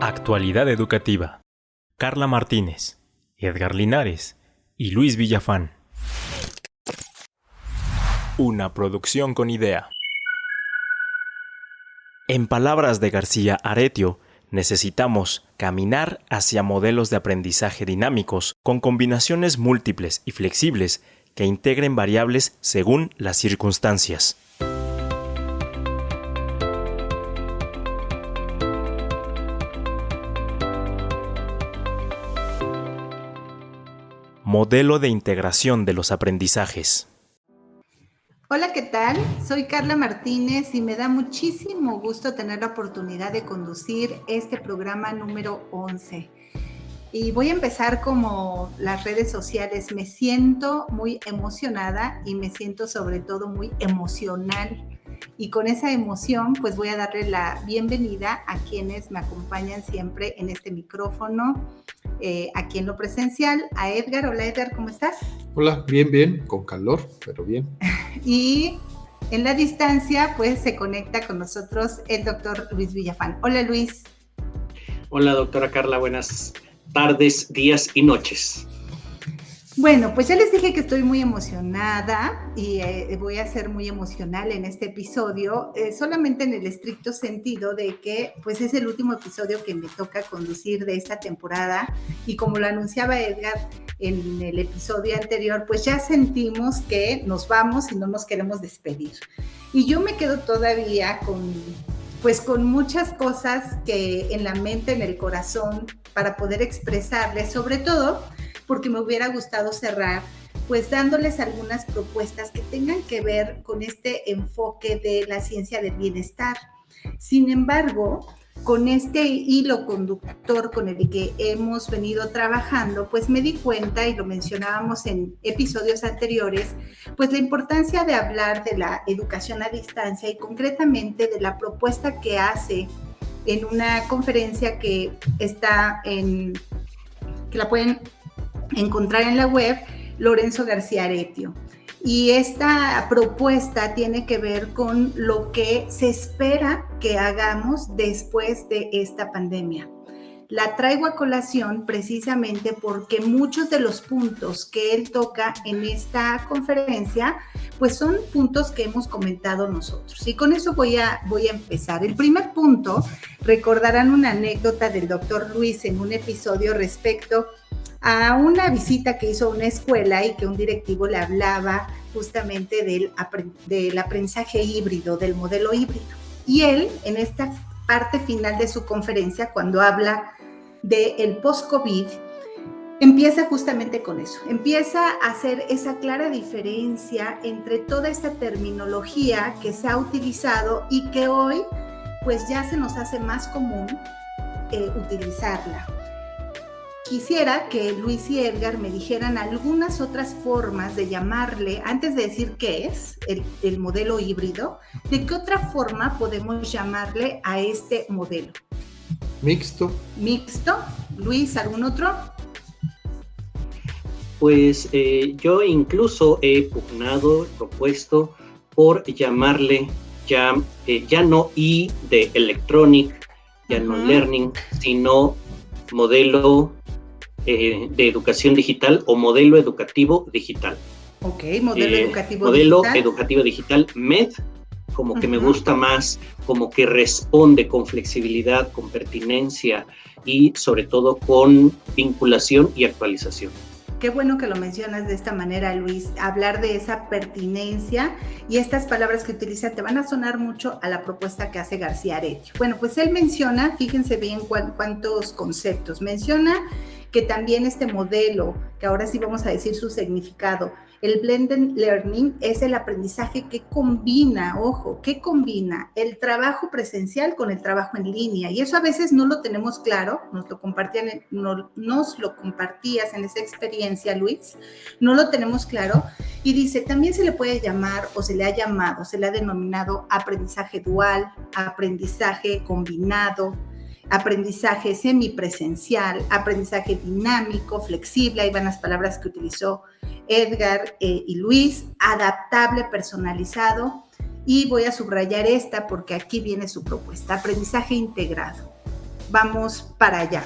Actualidad educativa. Carla Martínez, Edgar Linares y Luis Villafán. Una producción con idea. En palabras de García Aretio, necesitamos caminar hacia modelos de aprendizaje dinámicos con combinaciones múltiples y flexibles que integren variables según las circunstancias. Modelo de integración de los aprendizajes. Hola, ¿qué tal? Soy Carla Martínez y me da muchísimo gusto tener la oportunidad de conducir este programa número 11. Y voy a empezar como las redes sociales. Me siento muy emocionada y me siento sobre todo muy emocional. Y con esa emoción, pues voy a darle la bienvenida a quienes me acompañan siempre en este micrófono, aquí en lo presencial, a Edgar. Hola, Edgar, ¿cómo estás? Hola, bien, con calor, pero bien. Y en la distancia, pues se conecta con nosotros el doctor Luis Villafán. Hola, Luis. Hola, doctora Carla, buenas tardes, días y noches. Bueno, pues ya les dije que estoy muy emocionada y voy a ser muy emocional en este episodio, solamente en el estricto sentido de que pues es el último episodio que me toca conducir de esta temporada y como lo anunciaba Edgar en el episodio anterior, pues ya sentimos que nos vamos y no nos queremos despedir. Y yo me quedo todavía con muchas cosas que en la mente, en el corazón, para poder expresarles, sobre todo porque me hubiera gustado cerrar, pues dándoles algunas propuestas que tengan que ver con este enfoque de la ciencia del bienestar. Sin embargo, con este hilo conductor con el que hemos venido trabajando, pues me di cuenta, y lo mencionábamos en episodios anteriores, pues la importancia de hablar de la educación a distancia y concretamente de la propuesta que hace en una conferencia que la pueden encontrar en la web, Lorenzo García Aretio. Y esta propuesta tiene que ver con lo que se espera que hagamos después de esta pandemia. La traigo a colación precisamente porque muchos de los puntos que él toca en esta conferencia, pues son puntos que hemos comentado nosotros. Y con eso voy a empezar. El primer punto, recordarán una anécdota del doctor Luis en un episodio respecto a una visita que hizo a una escuela y que un directivo le hablaba justamente del aprendizaje híbrido, del modelo híbrido. Y él, en esta parte final de su conferencia, cuando habla del post-COVID, empieza justamente con eso. Empieza a hacer esa clara diferencia entre toda esta terminología que se ha utilizado y que hoy, pues ya se nos hace más común utilizarla. Quisiera que Luis y Edgar me dijeran algunas otras formas de llamarle, antes de decir qué es el modelo híbrido, ¿de qué otra forma podemos llamarle a este modelo? Mixto. ¿Mixto? Luis, ¿algún otro? Pues yo incluso he propuesto por llamarle ya no I de electronic, ya no learning, sino modelo de educación digital o modelo educativo digital. Ok, modelo educativo modelo digital. Educativo digital, MED, como que me gusta más, como que responde con flexibilidad, con pertinencia y sobre todo con vinculación y actualización. Qué bueno que lo mencionas de esta manera, Luis, hablar de esa pertinencia y estas palabras que utiliza te van a sonar mucho a la propuesta que hace García Aretio. Bueno, pues él menciona, fíjense bien cuántos conceptos, menciona que también este modelo, que ahora sí vamos a decir su significado, el blended learning es el aprendizaje que combina el trabajo presencial con el trabajo en línea. Y eso a veces no lo tenemos claro, nos lo compartías en esa experiencia, Luis, no lo tenemos claro. Y dice, también se le puede llamar o se le ha denominado aprendizaje dual, aprendizaje combinado, aprendizaje semipresencial, aprendizaje dinámico, flexible, ahí van las palabras que utilizó Edgar y Luis, adaptable, personalizado, y voy a subrayar esta porque aquí viene su propuesta, aprendizaje integrado. vamos para allá.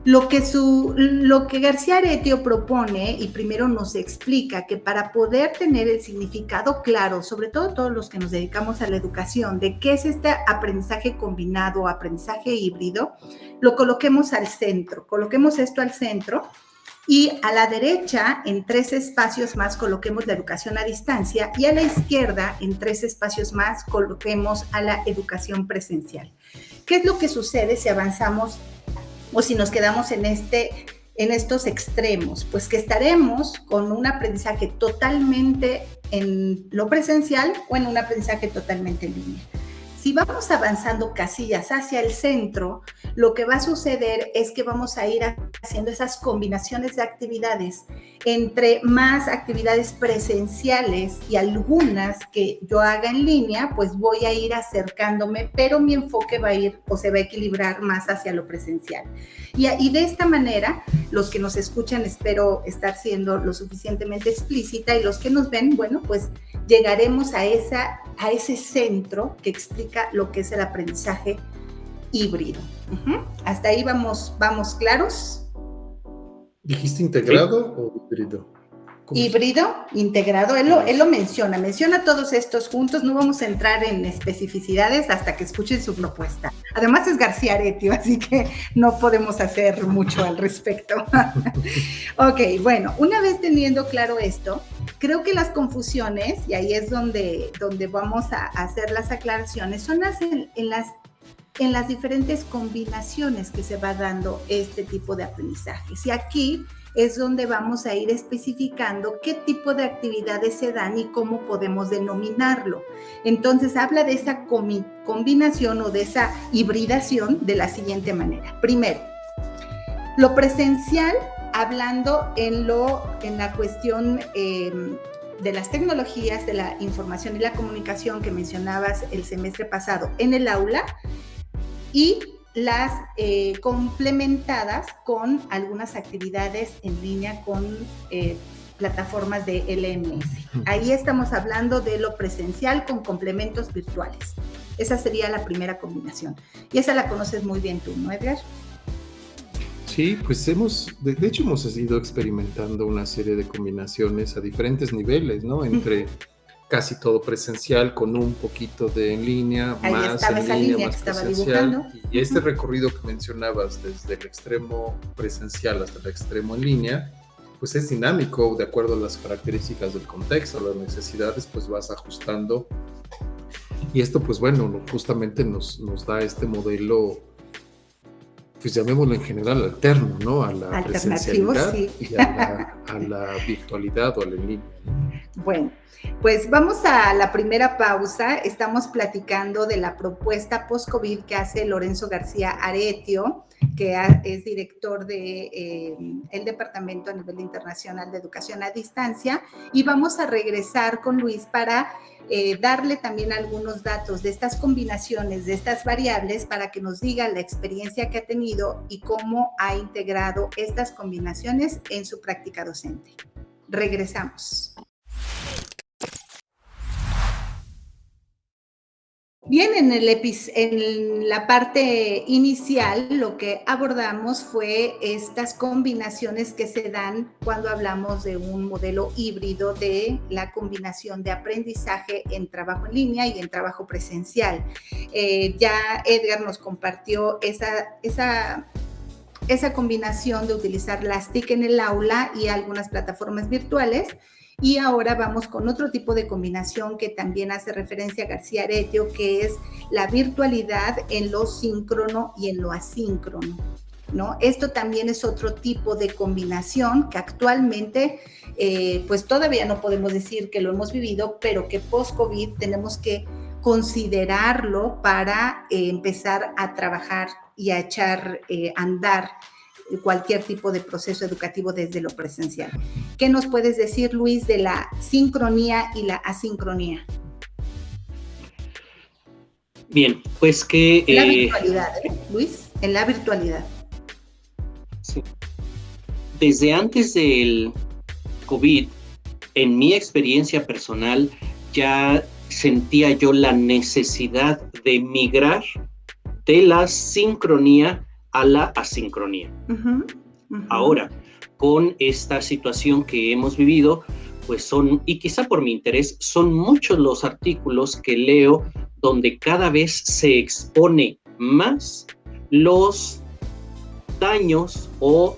Lo que García Aretio propone y primero nos explica que para poder tener el significado claro, sobre todo todos los que nos dedicamos a la educación, de qué es este aprendizaje combinado o aprendizaje híbrido, lo coloquemos al centro, coloquemos esto al centro y a la derecha en 3 espacios más coloquemos la educación a distancia y a la izquierda en 3 espacios más coloquemos a la educación presencial. ¿Qué es lo que sucede si avanzamos o si nos quedamos en estos extremos? Pues que estaremos con un aprendizaje totalmente en lo presencial o en un aprendizaje totalmente en línea. Si vamos avanzando casillas hacia el centro, lo que va a suceder es que vamos a ir haciendo esas combinaciones de actividades entre más actividades presenciales y algunas que yo haga en línea, pues voy a ir acercándome, pero mi enfoque va a ir o se va a equilibrar más hacia lo presencial. Y de esta manera, los que nos escuchan, espero estar siendo lo suficientemente explícita, y los que nos ven, bueno, pues llegaremos a ese centro que explica lo que es el aprendizaje híbrido. ¿Hasta ahí vamos claros? ¿Dijiste integrado o híbrido? Híbrido, integrado, él lo menciona todos estos juntos. No vamos a entrar en especificidades hasta que escuchen su propuesta. Además es García Aretio, así que no podemos hacer mucho al respecto. Ok, bueno, una vez teniendo claro esto, creo que las confusiones, y ahí es donde vamos a hacer las aclaraciones, son en las diferentes combinaciones que se va dando este tipo de aprendizajes. Y aquí es donde vamos a ir especificando qué tipo de actividades se dan y cómo podemos denominarlo. Entonces, habla de esa combinación o de esa hibridación de la siguiente manera. Primero, lo presencial, hablando en la cuestión de las tecnologías, de la información y la comunicación que mencionabas el semestre pasado en el aula, y las complementadas con algunas actividades en línea con plataformas de LMS. Ahí estamos hablando de lo presencial con complementos virtuales. Esa sería la primera combinación. Y esa la conoces muy bien tú, ¿no, Edgar? Sí, pues de hecho hemos ido experimentando una serie de combinaciones a diferentes niveles, ¿no? Entre casi todo presencial con un poquito de en línea, ahí más estaba en esa línea, línea más que estaba presencial. dibujando. Y este recorrido que mencionabas desde el extremo presencial hasta el extremo en línea, pues es dinámico de acuerdo a las características del contexto, las necesidades, pues vas ajustando. Y esto, pues bueno, justamente nos da este modelo, pues llamémoslo en general alterno, ¿no? A la presencialidad, sí, y a la virtualidad o a la en línea, ¿no? Bueno, pues vamos a la primera pausa. Estamos platicando de la propuesta post-COVID que hace Lorenzo García Aretio, que es director del Departamento a nivel internacional de Educación a Distancia, y vamos a regresar con Luis para darle también algunos datos de estas combinaciones, de estas variables, para que nos diga la experiencia que ha tenido y cómo ha integrado estas combinaciones en su práctica docente. Regresamos. Bien, en la parte inicial lo que abordamos fue estas combinaciones que se dan cuando hablamos de un modelo híbrido de la combinación de aprendizaje en trabajo en línea y en trabajo presencial. Ya Edgar nos compartió esa combinación de utilizar las TIC en el aula y algunas plataformas virtuales. Y ahora vamos con otro tipo de combinación que también hace referencia a García Aretio, que es la virtualidad en lo síncrono y en lo asíncrono, ¿no? Esto también es otro tipo de combinación que actualmente, pues todavía no podemos decir que lo hemos vivido, pero que post-COVID tenemos que considerarlo para empezar a trabajar y a echar a andar cualquier tipo de proceso educativo desde lo presencial. ¿Qué nos puedes decir, Luis, de la sincronía y la asincronía? Bien, pues que... La virtualidad, Luis, en la virtualidad. Sí. Desde antes del COVID, en mi experiencia personal, ya sentía yo la necesidad de migrar de la sincronía a la asincronía. Ahora, con esta situación que hemos vivido, pues y quizá por mi interés, son muchos los artículos que leo donde cada vez se expone más los daños o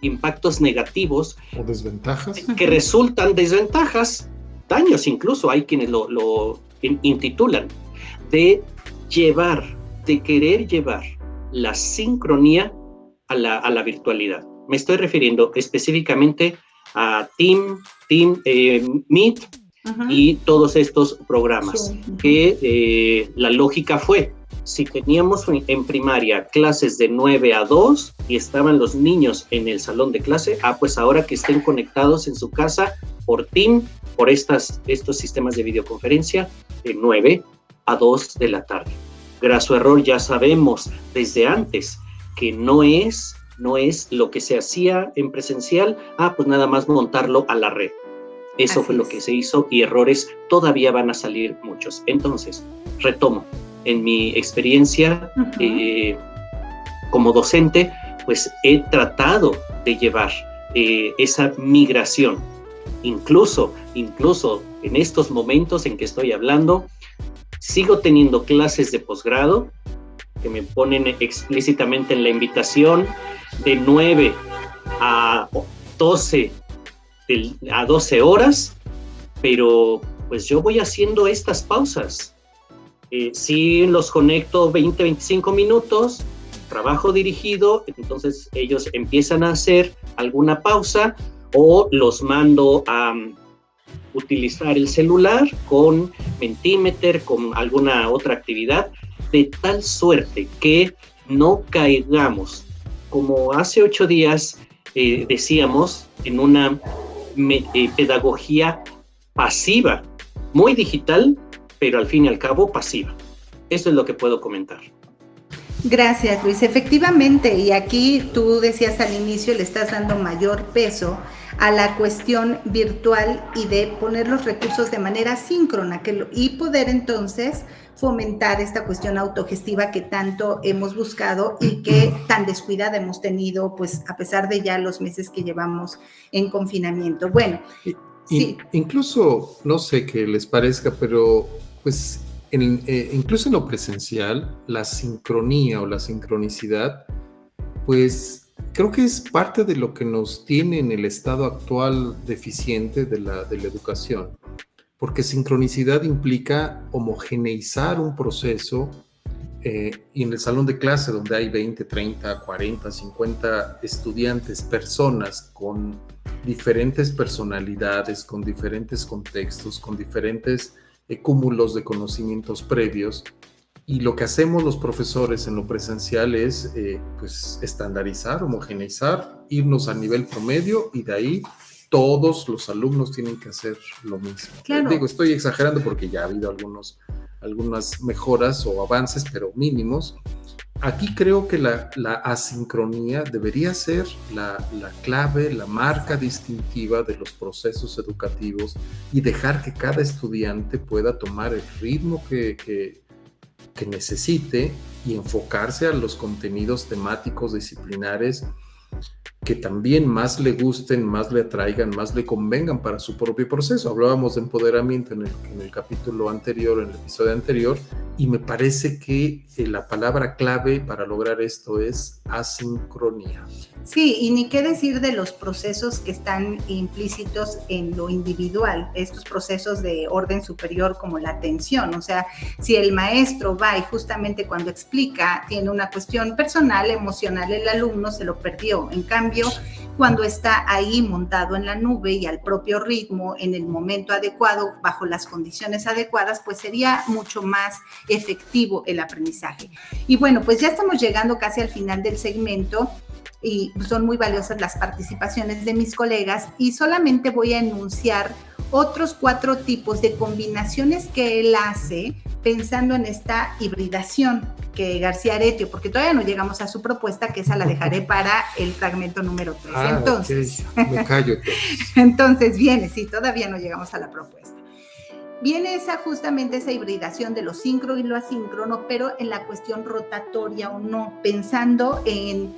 impactos negativos o desventajas que resultan desventajas, daños incluso, hay quienes lo intitulan, de querer llevar la sincronía a la virtualidad. Me estoy refiriendo específicamente a Meet y todos estos programas, que la lógica fue, si teníamos en primaria clases de 9 a 2 y estaban los niños en el salón de clase, pues ahora que estén conectados en su casa por Team, por estos sistemas de videoconferencia, de 9 a 2 de la tarde. Graso error, ya sabemos desde antes que no es lo que se hacía en presencial, pues nada más montarlo a la red. Eso fue lo que se hizo y errores todavía van a salir muchos. Entonces, retomo. En mi experiencia como docente, pues he tratado de llevar esa migración. Incluso en estos momentos en que estoy hablando, sigo teniendo clases de posgrado que me ponen explícitamente en la invitación de 9 a 12 horas, pero pues yo voy haciendo estas pausas. Sí los conecto 20, 25 minutos, trabajo dirigido, entonces ellos empiezan a hacer alguna pausa o los mando a utilizar el celular con Mentimeter, con alguna otra actividad, de tal suerte que no caigamos, como hace 8 días decíamos, en una pedagogía pasiva, muy digital, pero al fin y al cabo pasiva. Eso es lo que puedo comentar. Gracias, Luis. Efectivamente, y aquí tú decías al inicio, le estás dando mayor peso a la cuestión virtual y de poner los recursos de manera síncrona y poder entonces fomentar esta cuestión autogestiva que tanto hemos buscado y que tan descuidada hemos tenido, pues a pesar de ya los meses que llevamos en confinamiento. Bueno, sí. Incluso, no sé qué les parezca, pero pues incluso en lo presencial, la sincronía o la sincronicidad, pues creo que es parte de lo que nos tiene en el estado actual deficiente de la educación, porque sincronicidad implica homogeneizar un proceso y en el salón de clase donde hay 20, 30, 40, 50 estudiantes, personas con diferentes personalidades, con diferentes contextos, con diferentes cúmulos de conocimientos previos, y lo que hacemos los profesores en lo presencial es pues estandarizar, homogeneizar, irnos a nivel promedio y de ahí todos los alumnos tienen que hacer lo mismo. Claro. Digo, estoy exagerando porque ya ha habido algunas mejoras o avances, pero mínimos. Aquí creo que la asincronía debería ser la clave, la marca distintiva de los procesos educativos y dejar que cada estudiante pueda tomar el ritmo que necesite y enfocarse a los contenidos temáticos disciplinares que también más le gusten, más le atraigan, más le convengan para su propio proceso. Hablábamos de empoderamiento en el capítulo anterior, en el episodio anterior, y me parece que la palabra clave para lograr esto es asincronía. Sí, y ni qué decir de los procesos que están implícitos en lo individual, estos procesos de orden superior como la atención. O sea, si el maestro va y justamente cuando explica tiene una cuestión personal, emocional, el alumno se lo perdió. En cambio, cuando está ahí montado en la nube y al propio ritmo, en el momento adecuado, bajo las condiciones adecuadas, pues sería mucho más efectivo el aprendizaje. Y bueno, pues ya estamos llegando casi al final del segmento y son muy valiosas las participaciones de mis colegas y solamente voy a enunciar otros 4 tipos de combinaciones que él hace pensando en esta hibridación que García Aretio, porque todavía no llegamos a su propuesta, que esa la dejaré para el fragmento número 3. Entonces, okay. Me callo. Entonces viene, sí, todavía no llegamos a la propuesta. viene justamente esa hibridación de lo síncrono y lo asíncrono, pero en la cuestión rotatoria o no, pensando en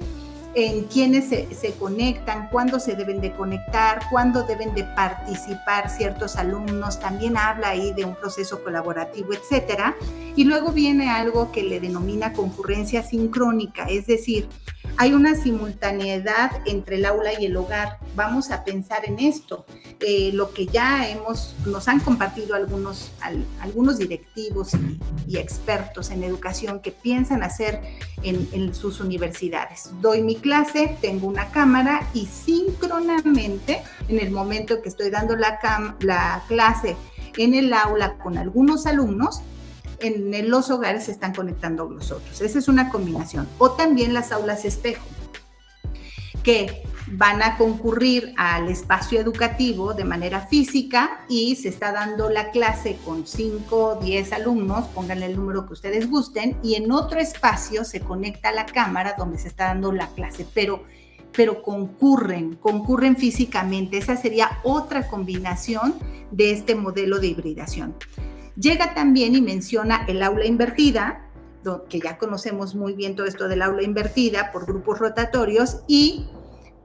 quiénes se conectan, cuándo se deben de conectar, cuándo deben de participar ciertos alumnos, también habla ahí de un proceso colaborativo, etcétera. Y luego viene algo que le denomina concurrencia sincrónica, es decir, hay una simultaneidad entre el aula y el hogar. Vamos a pensar en esto, lo que ya nos han compartido algunos directivos y expertos en educación que piensan hacer en sus universidades. Doy mi clase, tengo una cámara y síncronamente, en el momento que estoy dando la clase en el aula con algunos alumnos, en los hogares se están conectando los otros. Esa es una combinación. O también las aulas espejo, que van a concurrir al espacio educativo de manera física y se está dando la clase con 5 o 10 alumnos, pónganle el número que ustedes gusten, y en otro espacio se conecta la cámara donde se está dando la clase, pero concurren físicamente. Esa sería otra combinación de este modelo de hibridación. Llega también y menciona el aula invertida, que ya conocemos muy bien todo esto del aula invertida por grupos rotatorios, y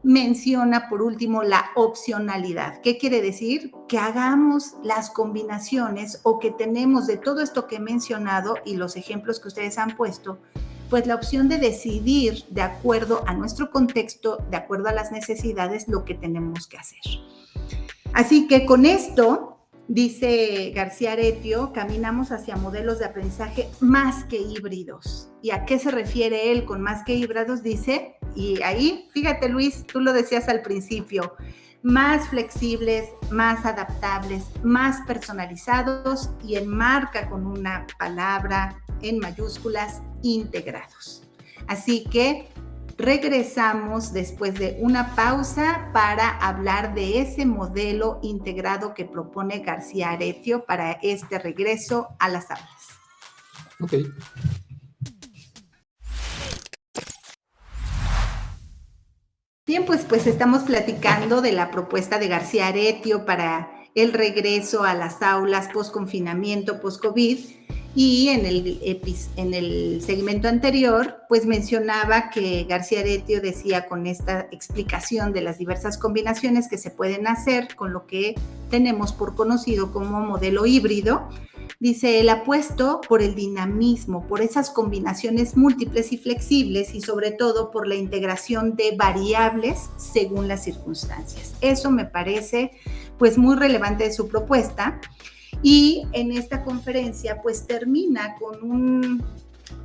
menciona por último la opcionalidad. ¿Qué quiere decir? Que hagamos las combinaciones o que tenemos de todo esto que he mencionado y los ejemplos que ustedes han puesto, pues la opción de decidir de acuerdo a nuestro contexto, de acuerdo a las necesidades, lo que tenemos que hacer. Así que con esto, dice García Aretio, caminamos hacia modelos de aprendizaje más que híbridos. ¿Y a qué se refiere él con más que híbridos? Dice, y ahí, fíjate Luis, tú lo decías al principio, más flexibles, más adaptables, más personalizados y enmarca con una palabra en mayúsculas, integrados. Así que regresamos después de una pausa para hablar de ese modelo integrado que propone García Aretio para este regreso a las aulas. Ok. Bien, pues estamos platicando de la propuesta de García Aretio para el regreso a las aulas post-confinamiento, post-COVID. Y en el segmento anterior, pues mencionaba que García Aretio decía con esta explicación de las diversas combinaciones que se pueden hacer con lo que tenemos por conocido como modelo híbrido, dice, él apuesto por el dinamismo, por esas combinaciones múltiples y flexibles y sobre todo por la integración de variables según las circunstancias. Eso me parece pues muy relevante de su propuesta. Y en esta conferencia pues termina con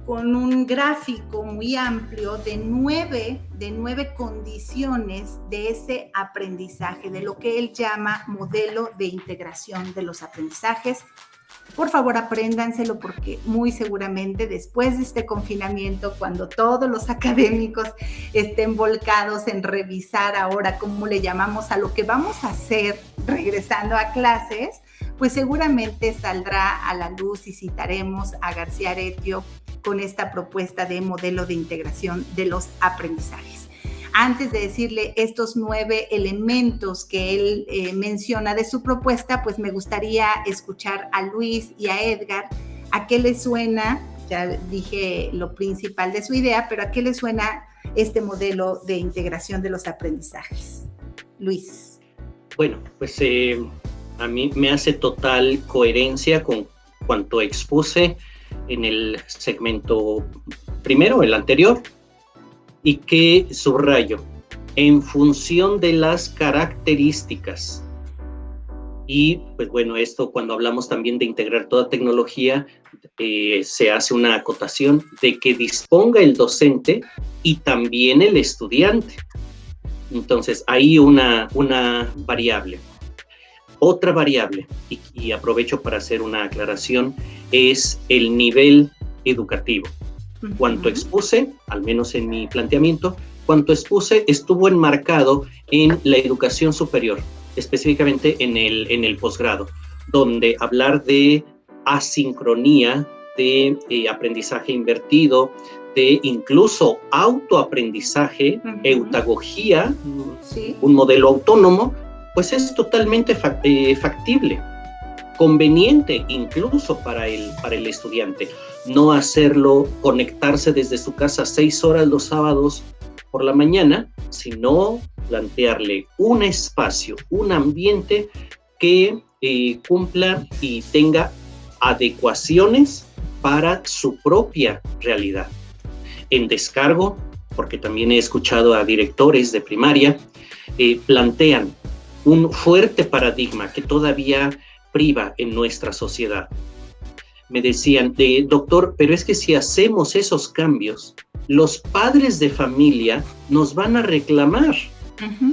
un gráfico muy amplio de nueve condiciones de ese aprendizaje, de lo que él llama modelo de integración de los aprendizajes. Por favor, apréndanselo porque muy seguramente después de este confinamiento, cuando todos los académicos estén volcados en revisar ahora cómo le llamamos a lo que vamos a hacer regresando a clases, pues seguramente saldrá a la luz y citaremos a García Aretio con esta propuesta de modelo de integración de los aprendizajes. Antes de decirle estos 9 elementos que él menciona de su propuesta, pues me gustaría escuchar a Luis y a Edgar. ¿A qué les suena? Ya dije lo principal de su idea, pero ¿a qué les suena este modelo de integración de los aprendizajes? Luis. Bueno, pues a mí me hace total coherencia con cuanto expuse en el segmento primero, el anterior, y que subrayo, en función de las características. Y pues bueno, esto cuando hablamos también de integrar toda tecnología, se hace una acotación de que disponga el docente y también el estudiante. Entonces, hay una variable. Otra variable, y aprovecho para hacer una aclaración, es el nivel educativo. Cuanto expuse, al menos en mi planteamiento, cuanto expuse estuvo enmarcado en la educación superior, específicamente en el posgrado, donde hablar de asincronía, de aprendizaje invertido, de incluso autoaprendizaje, eutagogía, ¿sí? Un modelo autónomo, pues es totalmente factible. conveniente incluso para el estudiante. No hacerlo, conectarse desde su casa 6 horas los sábados por la mañana, sino plantearle un espacio, un ambiente que cumpla y tenga adecuaciones para su propia realidad. En descargo, porque también he escuchado a directores de primaria, plantean un fuerte paradigma que todavía priva en nuestra sociedad. Me decían, doctor, pero es que si hacemos esos cambios, los padres de familia nos van a reclamar.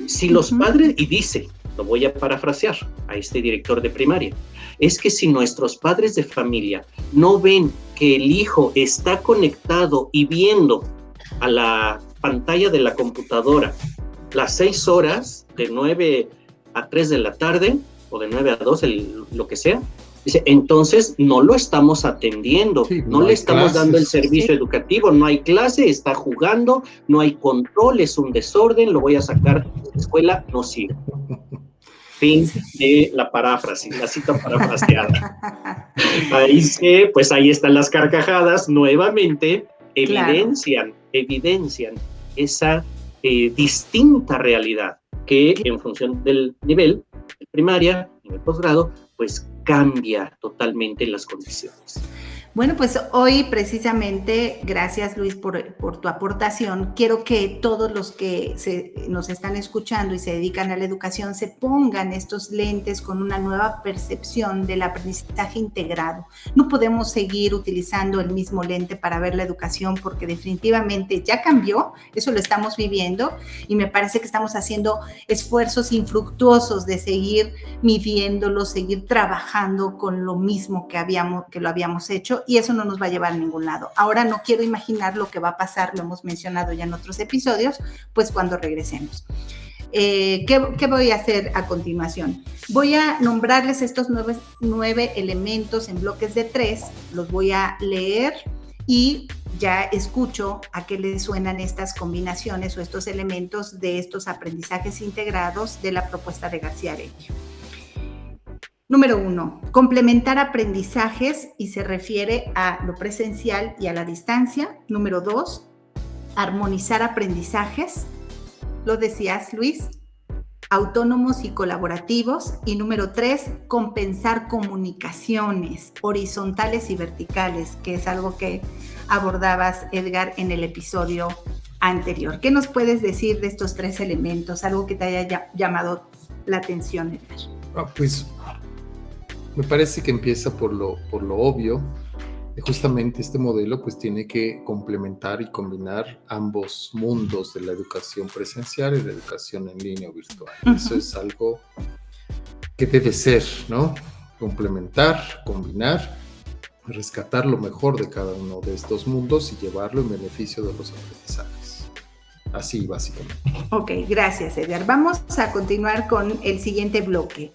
Si los padres, y dice, lo voy a parafrasear a este director de primaria, es que si nuestros padres de familia no ven que el hijo está conectado y viendo a la pantalla de la computadora las 6 horas, de 9 a 3 de la tarde, o de 9 a 2, lo que sea, dice, entonces no lo estamos atendiendo, sí, no le estamos dando el servicio educativo, no hay clase, está jugando, no hay control, es un desorden, lo voy a sacar de la escuela, no sirve. Fin de la paráfrasis, la cita parafraseada. Ahí están las carcajadas, nuevamente evidencian esa distinta realidad que en función del nivel de primaria, nivel posgrado, pues cambia totalmente las condiciones. Bueno, pues hoy precisamente, gracias Luis por tu aportación, quiero que todos los que nos están escuchando y se dedican a la educación se pongan estos lentes con una nueva percepción del aprendizaje integrado. No podemos seguir utilizando el mismo lente para ver la educación porque definitivamente ya cambió, eso lo estamos viviendo y me parece que estamos haciendo esfuerzos infructuosos de seguir midiéndolo, seguir trabajando con lo mismo que lo habíamos hecho. Y eso no nos va a llevar a ningún lado. Ahora no quiero imaginar lo que va a pasar, lo hemos mencionado ya en otros episodios, pues cuando regresemos. ¿Qué voy a hacer a continuación? Voy a nombrarles estos 9 elementos en bloques de 3, los voy a leer y ya escucho a qué les suenan estas combinaciones o estos elementos de estos aprendizajes integrados de la propuesta de García Aretio. Número 1, complementar aprendizajes y se refiere a lo presencial y a la distancia. Número 2, armonizar aprendizajes, lo decías Luis, autónomos y colaborativos. Y número 3, compensar comunicaciones horizontales y verticales, que es algo que abordabas, Edgar, en el episodio anterior. ¿Qué nos puedes decir de estos 3 elementos? Algo que te haya llamado la atención, Edgar. Pues me parece que empieza por lo obvio. Justamente este modelo pues tiene que complementar y combinar ambos mundos de la educación presencial y la educación en línea o virtual. Eso es algo que debe ser, ¿no? Complementar, combinar, rescatar lo mejor de cada uno de estos mundos y llevarlo en beneficio de los aprendizajes. Así básicamente. Ok, gracias Edgar. Vamos a continuar con el siguiente bloque.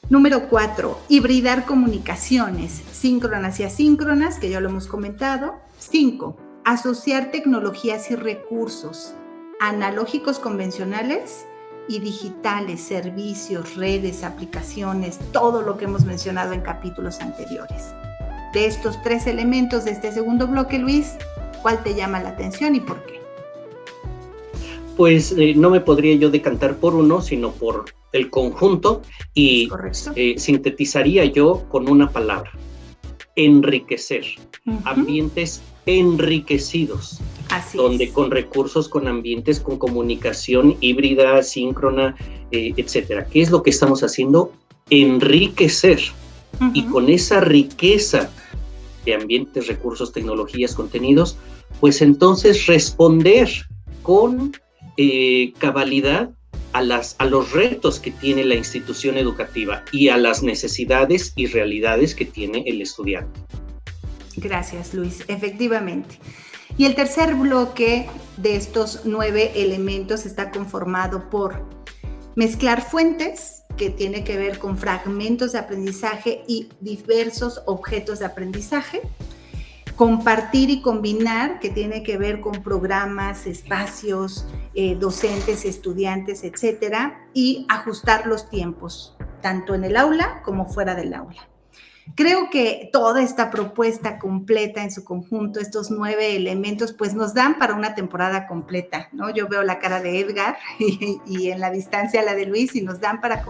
Número 4, hibridar comunicaciones síncronas y asíncronas, que ya lo hemos comentado. 5, asociar tecnologías y recursos analógicos convencionales y digitales, servicios, redes, aplicaciones, todo lo que hemos mencionado en capítulos anteriores. De estos 3 elementos de este segundo bloque, Luis, ¿cuál te llama la atención y por qué? Pues no me podría yo decantar por uno, sino por el conjunto y sintetizaría yo con una palabra: enriquecer. Ambientes enriquecidos, donde con recursos, con ambientes, con comunicación híbrida, síncrona, etcétera. ¿Qué es lo que estamos haciendo? Enriquecer. Y con esa riqueza de ambientes, recursos, tecnologías, contenidos, pues entonces responder con cabalidad a los retos que tiene la institución educativa y a las necesidades y realidades que tiene el estudiante. Gracias, Luis. Efectivamente. Y el tercer bloque de estos 9 elementos está conformado por mezclar fuentes, que tiene que ver con fragmentos de aprendizaje y diversos objetos de aprendizaje. Compartir y combinar, que tiene que ver con programas, espacios, docentes, estudiantes, etcétera, y ajustar los tiempos, tanto en el aula como fuera del aula. Creo que toda esta propuesta completa en su conjunto, estos 9 elementos, pues nos dan para una temporada completa, ¿no? Yo veo la cara de Edgar y en la distancia la de Luis y nos dan para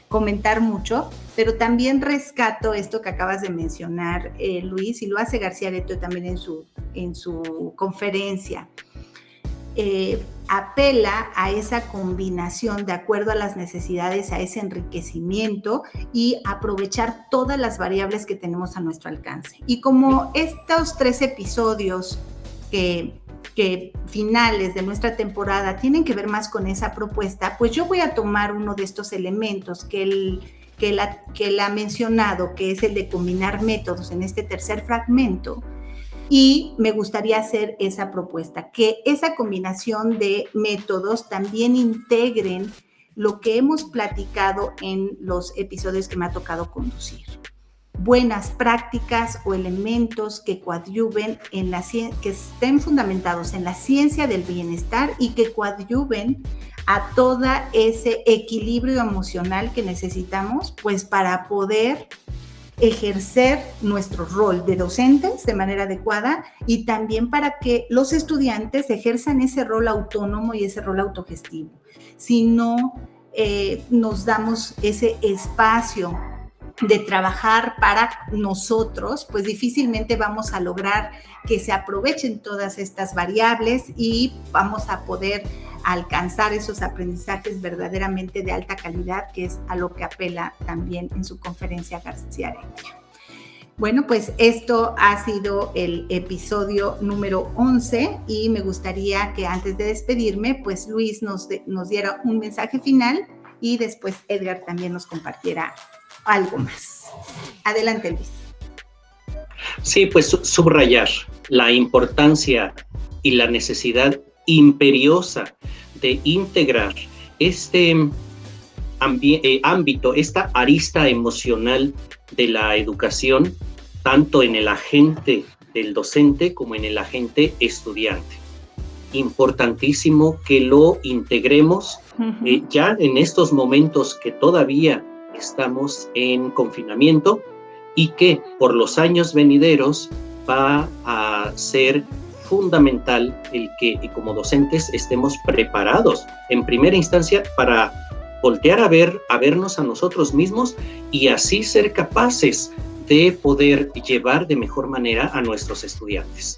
comentar mucho, pero también rescato esto que acabas de mencionar, Luis, y lo hace García Aretio también en su conferencia. Apela a esa combinación de acuerdo a las necesidades, a ese enriquecimiento y aprovechar todas las variables que tenemos a nuestro alcance. Y como estos 3 episodios que finales de nuestra temporada tienen que ver más con esa propuesta, pues yo voy a tomar uno de estos elementos que él ha mencionado, que es el de combinar métodos en este tercer fragmento, y me gustaría hacer esa propuesta, que esa combinación de métodos también integren lo que hemos platicado en los episodios que me ha tocado conducir. Buenas prácticas o elementos que coadyuven que estén fundamentados en la ciencia del bienestar y que coadyuven a todo ese equilibrio emocional que necesitamos, pues para poder ejercer nuestro rol de docentes de manera adecuada y también para que los estudiantes ejerzan ese rol autónomo y ese rol autogestivo. Si no nos damos ese espacio de trabajar para nosotros, pues difícilmente vamos a lograr que se aprovechen todas estas variables y vamos a poder alcanzar esos aprendizajes verdaderamente de alta calidad, que es a lo que apela también en su conferencia García Aretio. Bueno, pues esto ha sido el episodio número 11 y me gustaría que antes de despedirme, pues Luis nos diera un mensaje final y después Edgar también nos compartiera algo más. Adelante, Luis. Sí, pues subrayar la importancia y la necesidad imperiosa de integrar este ámbito, esta arista emocional de la educación, tanto en el agente del docente como en el agente estudiante. Importantísimo que lo integremos ya en estos momentos que todavía estamos en confinamiento y que por los años venideros va a ser fundamental el que como docentes estemos preparados en primera instancia para voltear a vernos a nosotros mismos y así ser capaces de poder llevar de mejor manera a nuestros estudiantes.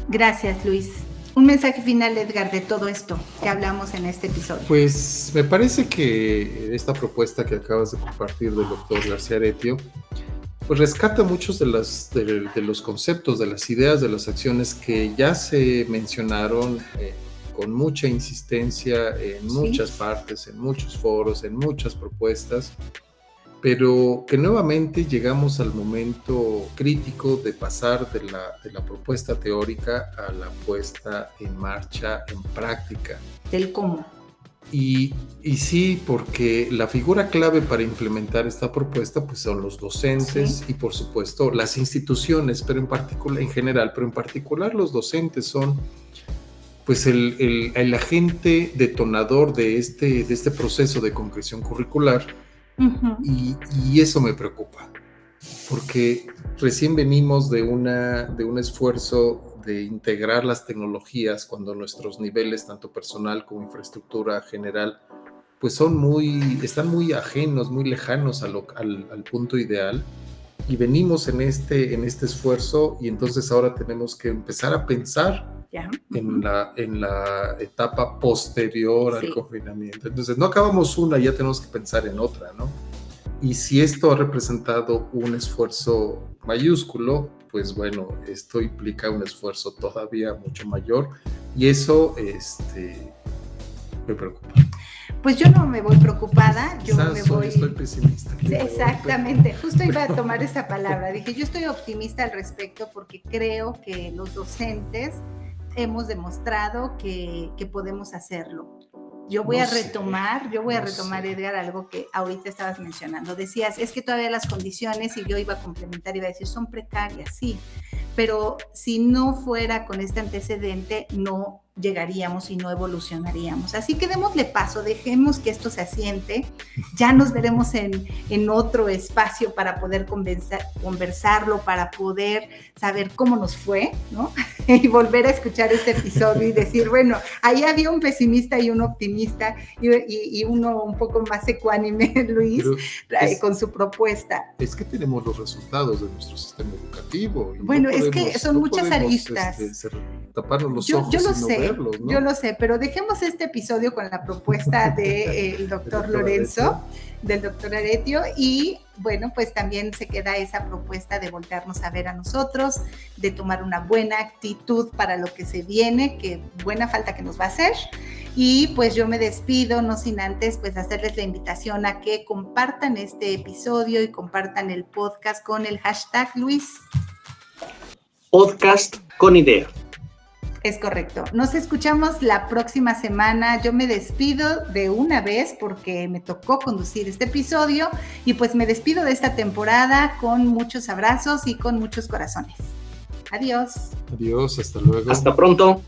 Gracias, Luis. Un mensaje final, Edgar, de todo esto que hablamos en este episodio. Pues me parece que esta propuesta que acabas de compartir del doctor García Aretio pues rescata muchos de los conceptos, de las ideas, de las acciones que ya se mencionaron con mucha insistencia en muchas partes, en muchos foros, en muchas propuestas, pero que nuevamente llegamos al momento crítico de pasar de la propuesta teórica a la puesta en marcha, en práctica. Del cómo. Y sí, porque la figura clave para implementar esta propuesta pues son los docentes y por supuesto las instituciones, pero en particular, en general, pero en particular los docentes son pues el agente detonador de este proceso de concreción curricular. Y eso me preocupa, porque recién venimos de un esfuerzo de integrar las tecnologías cuando nuestros niveles, tanto personal como infraestructura general, pues están muy ajenos, muy lejanos al punto ideal, y venimos en este esfuerzo, y entonces ahora tenemos que empezar a pensar en la etapa posterior al confinamiento. Entonces no acabamos una, ya tenemos que pensar en otra, ¿no? Y si esto ha representado un esfuerzo mayúsculo, pues bueno, esto implica un esfuerzo todavía mucho mayor, y eso me preocupa. Pues yo no me voy preocupada, estoy pesimista. Sí, exactamente, justo iba a tomar esa palabra. Dije, yo estoy optimista al respecto porque creo que los docentes hemos demostrado que podemos hacerlo. Yo voy a retomar, Edgar, algo que ahorita estabas mencionando. Decías, es que todavía las condiciones, y yo iba a complementar, iba a decir, son precarias, sí, pero si no fuera con este antecedente, no llegaríamos y no evolucionaríamos. Así que démosle paso, dejemos que esto se asiente, ya nos veremos en otro espacio para poder conversarlo, para poder saber cómo nos fue, ¿no? Y volver a escuchar este episodio y decir, bueno, ahí había un pesimista y un optimista y uno un poco más ecuánime, Luis, con su propuesta. Es que tenemos los resultados de nuestro sistema educativo. Y bueno, es que son muchas aristas. Taparnos los ojos yo lo y no sé, verlos, ¿no? Yo lo sé, pero dejemos este episodio con la propuesta del doctor Lorenzo, del doctor Aretio, y bueno, pues también se queda esa propuesta de voltearnos a ver a nosotros, de tomar una buena actitud para lo que se viene, que buena falta que nos va a hacer. Y pues yo me despido, no sin antes pues hacerles la invitación a que compartan este episodio y compartan el podcast con el hashtag, Luis. Podcast con idea. Es correcto. Nos escuchamos la próxima semana. Yo me despido de una vez porque me tocó conducir este episodio y pues me despido de esta temporada con muchos abrazos y con muchos corazones. Adiós. Adiós, hasta luego. Hasta pronto.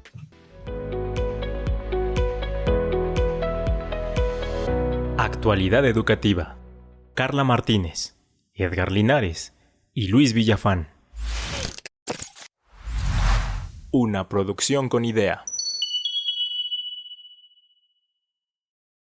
Actualidad educativa. Carla Martínez, Edgar Linares y Luis Villafán. Una producción con idea.